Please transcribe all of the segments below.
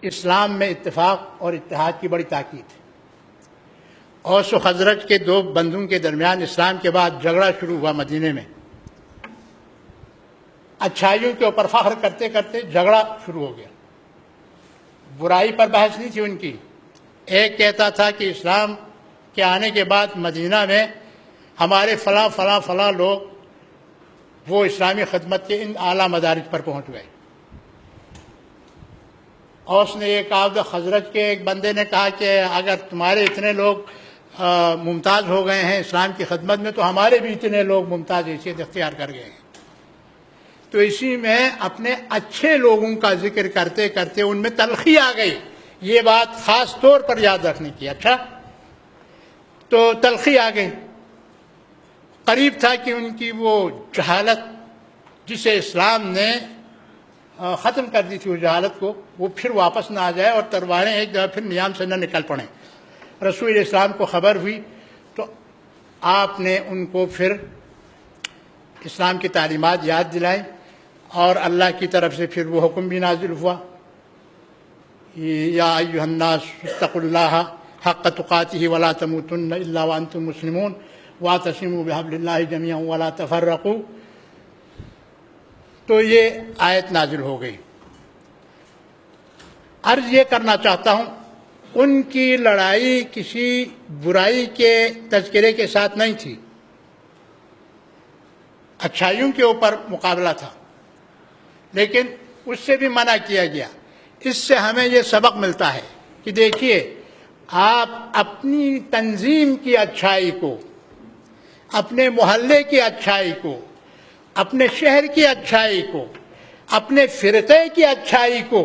اسلام میں اتفاق اور اتحاد کی بڑی تاکید ہے۔ اوس و خزرج کے دو بندوں کے درمیان اسلام کے بعد جھگڑا شروع ہوا مدینے میں۔ اچھائیوں کے اوپر فخر کرتے کرتے جھگڑا شروع ہو گیا۔ برائی پر بحث نہیں تھی ان کی۔ ایک کہتا تھا کہ اسلام کے آنے کے بعد مدینہ میں ہمارے فلاں فلاں فلاں لوگ وہ اسلامی خدمت کے ان اعلیٰ مدارج پر پہنچ گئے۔ اوس نے یہ کہا، خزرج کے ایک بندے نے کہا کہ اگر تمہارے اتنے لوگ ممتاز ہو گئے ہیں اسلام کی خدمت میں تو ہمارے بھی اتنے لوگ ممتاز حیثیت اختیار کر گئے ہیں۔ تو اسی میں اپنے اچھے لوگوں کا ذکر کرتے کرتے ان میں تلخی آ گئی۔ یہ بات خاص طور پر یاد رکھنے کی۔ اچھا، تو تلخی آ گئی۔ قریب تھا کہ ان کی وہ جہالت جسے اسلام نے ختم کر دی تھی، اس جہالت کو، وہ پھر واپس نہ آ جائے اور تلواریں ایک دفعہ پھر نیام سے نہ نکل پڑیں۔ رسول اسلام کو خبر ہوئی تو آپ نے ان کو پھر اسلام کی تعلیمات یاد دلائیں اور اللہ کی طرف سے پھر وہ حکم بھی نازل ہوا، یا ایھا الناس اتقوا اللہ حق تقاتہ ولا تموتن الا وانتم مسلمون واعتصموا بحبل اللہ جميعا ولا تفرقوا۔ تو یہ آیت نازل ہو گئی۔ عرض یہ کرنا چاہتا ہوں، ان کی لڑائی کسی برائی کے تذکرے کے ساتھ نہیں تھی، اچھائیوں کے اوپر مقابلہ تھا، لیکن اس سے بھی منع کیا گیا۔ اس سے ہمیں یہ سبق ملتا ہے کہ دیکھیے، آپ اپنی تنظیم کی اچھائی کو، اپنے محلے کی اچھائی کو، اپنے شہر کی اچھائی کو، اپنے فرقے کی اچھائی کو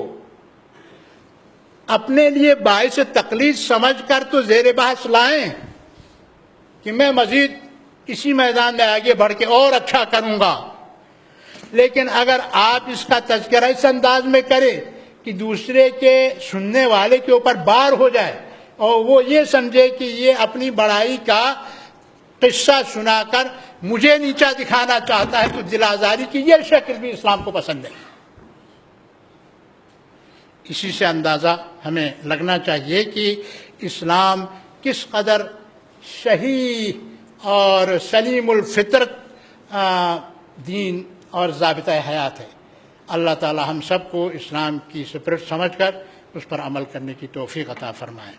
اپنے لیے باعث تقلید سمجھ کر تو زیر بحث لائیں کہ میں مزید اسی میدان میں آگے بڑھ کے اور اچھا کروں گا۔ لیکن اگر آپ اس کا تذکرہ اس انداز میں کریں کہ دوسرے کے سننے والے کے اوپر بار ہو جائے اور وہ یہ سمجھے کہ یہ اپنی بڑائی کا قصہ سنا کر مجھے نیچا دکھانا چاہتا ہے، تو دل آزاری کی یہ شکل بھی اسلام کو پسند نہیں۔ اسی سے اندازہ ہمیں لگنا چاہیے کہ اسلام کس قدر صحیح اور سلیم الفطرت دین اور ضابطۂ حیات ہے۔ اللہ تعالی ہم سب کو اسلام کی اسپرٹ سمجھ کر اس پر عمل کرنے کی توفیق عطا فرمائے۔